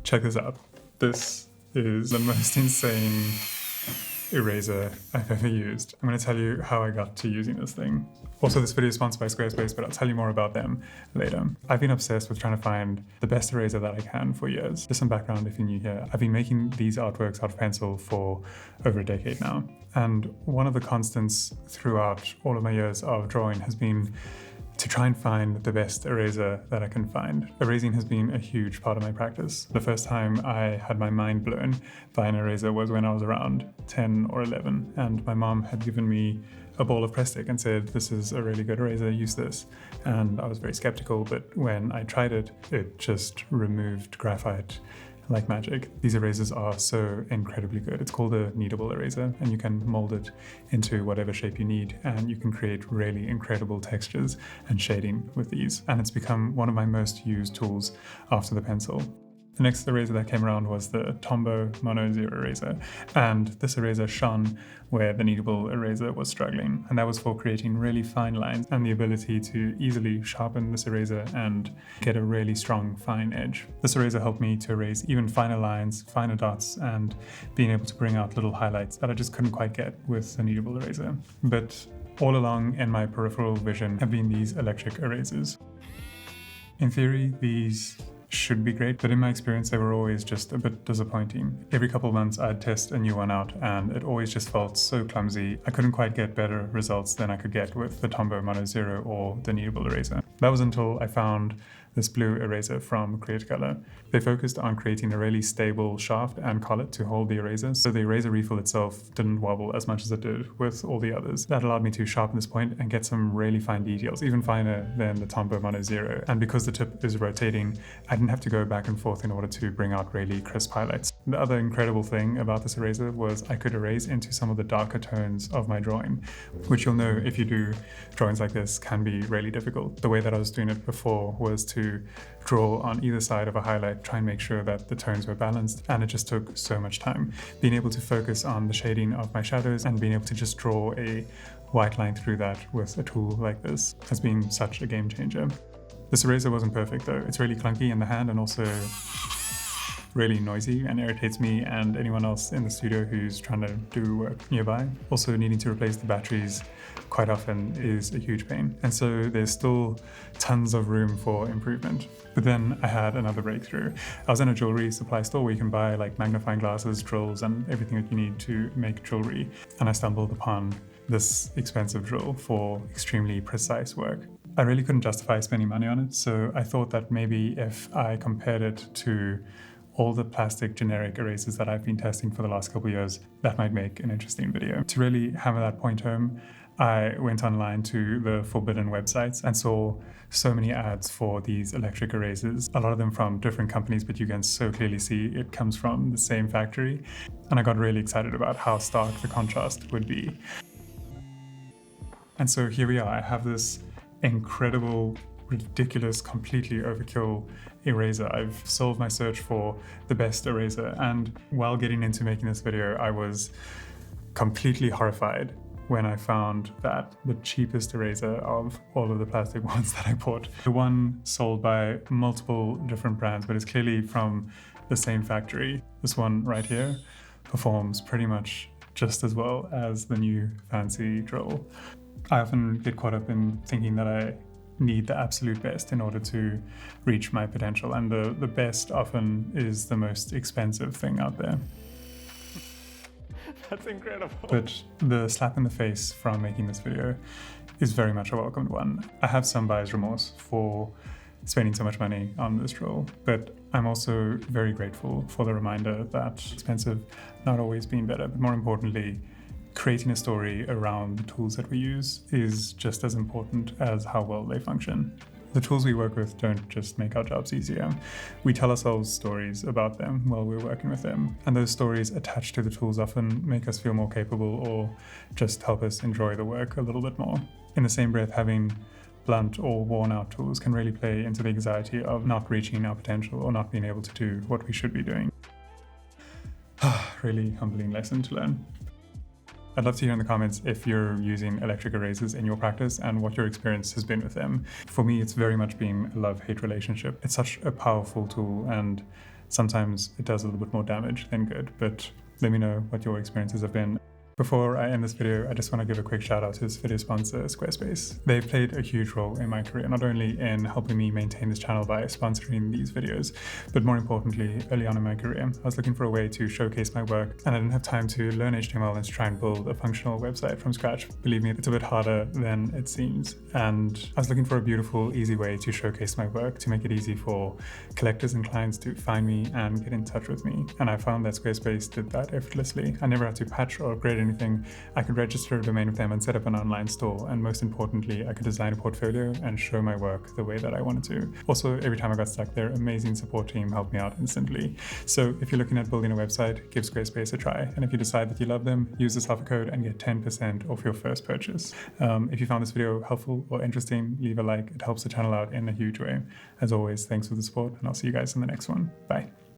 Check this out. This is the most insane eraser I've ever used. I'm going to tell you how I got to using this thing. Also, this video is sponsored by Squarespace, but I'll tell you more about them later. I've been obsessed with trying to find the best eraser that I can for years. Just some background if you're new here. I've been making these artworks out of pencil for over a decade now. And one of the constants throughout all of my years of drawing has been to try and find the best eraser that I can find. Erasing has been a huge part of my practice. The first time I had my mind blown by an eraser was when I was around 10 or 11, and my mom had given me a ball of press stick and said, "This is a really good eraser, use this." And I was very skeptical, but when I tried it, it just removed graphite like magic. These erasers are so incredibly good. It's called a kneadable eraser, and you can mold it into whatever shape you need, and you can create really incredible textures and shading with these. And it's become one of my most used tools after the pencil. The next eraser that came around was the Tombow Mono Zero eraser, and this eraser shone where the kneadable eraser was struggling, and that was for creating really fine lines and the ability to easily sharpen this eraser and get a really strong fine edge. This eraser helped me to erase even finer lines, finer dots, and being able to bring out little highlights that I just couldn't quite get with the kneadable eraser. But all along in my peripheral vision have been these electric erasers. In theory, these should be great, but in my experience they were always just a bit disappointing. Every couple of months I'd test a new one out and it always just felt so clumsy. I couldn't quite get better results than I could get with the Tombow Mono Zero or the kneadable eraser. That was until I found this blue eraser from Createcolor. They focused on creating a really stable shaft and collet to hold the eraser, so the eraser refill itself didn't wobble as much as it did with all the others. That allowed me to sharpen this point and get some really fine details, even finer than the Tombow Mono Zero. And because the tip is rotating, I didn't have to go back and forth in order to bring out really crisp highlights. The other incredible thing about this eraser was I could erase into some of the darker tones of my drawing, which you'll know if you do drawings like this can be really difficult. The way that I was doing it before was to draw on either side of a highlight, try and make sure that the tones were balanced, and it just took so much time. Being able to focus on the shading of my shadows and being able to just draw a white line through that with a tool like this has been such a game changer. This eraser wasn't perfect though. It's really clunky in the hand and also really noisy and irritates me and anyone else in the studio who's trying to do work nearby. Also, needing to replace the batteries quite often is a huge pain. And so there's still tons of room for improvement. But then I had another breakthrough. I was in a jewelry supply store where you can buy like magnifying glasses, drills, and everything that you need to make jewelry. And I stumbled upon this expensive drill for extremely precise work. I really couldn't justify spending money on it, so I thought that maybe if I compared it to all the plastic generic erasers that I've been testing for the last couple of years, that might make an interesting video. To really hammer that point home, I went online to the forbidden websites and saw so many ads for these electric erasers, a lot of them from different companies, but you can so clearly see it comes from the same factory. And I got really excited about how stark the contrast would be. And so here we are. I have this incredible, ridiculous, completely overkill eraser. I've solved my search for the best eraser, and while getting into making this video, I was completely horrified when I found that the cheapest eraser of all of the plastic ones that I bought, the one sold by multiple different brands, but it's clearly from the same factory. This one right here performs pretty much just as well as the new fancy drill. I often get caught up in thinking that I need the absolute best in order to reach my potential, and the best often is the most expensive thing out there. That's incredible. But the slap in the face from making this video is very much a welcomed one. I have some buyer's remorse for spending so much money on this drill, but I'm also very grateful for the reminder that expensive not always being better, but more importantly, creating a story around the tools that we use is just as important as how well they function. The tools we work with don't just make our jobs easier. We tell ourselves stories about them while we're working with them, and those stories attached to the tools often make us feel more capable or just help us enjoy the work a little bit more. In the same breath, having blunt or worn out tools can really play into the anxiety of not reaching our potential or not being able to do what we should be doing. Really humbling lesson to learn. I'd love to hear in the comments if you're using electric erasers in your practice and what your experience has been with them. For me, it's very much been a love-hate relationship. It's such a powerful tool, and Sometimes it does a little bit more damage than good, but let me know what your experiences have been. Before I end this video, I just want to give a quick shout out to this video sponsor, Squarespace. They've played a huge role in my career, not only in helping me maintain this channel by sponsoring these videos, but more importantly, early on in my career, I was looking for a way to showcase my work, and I didn't have time to learn HTML and to try and build a functional website from scratch. Believe me, it's a bit harder than it seems. And I was looking for a beautiful, easy way to showcase my work, to make it easy for collectors and clients to find me and get in touch with me. And I found that Squarespace did that effortlessly. I never had to patch or upgrade anything. I could register a domain with them and set up an online store, and most importantly, I could design a portfolio and show my work the way that I wanted to. Also, every time I got stuck, their amazing support team helped me out instantly. So if you're looking at building a website, give Squarespace a try, and if you decide that you love them, use this offer code and get 10% off your first purchase. If you found this video helpful or interesting, leave a like. It helps the channel out in a huge way. As always, thanks for the support, and I'll see you guys in the next one. Bye.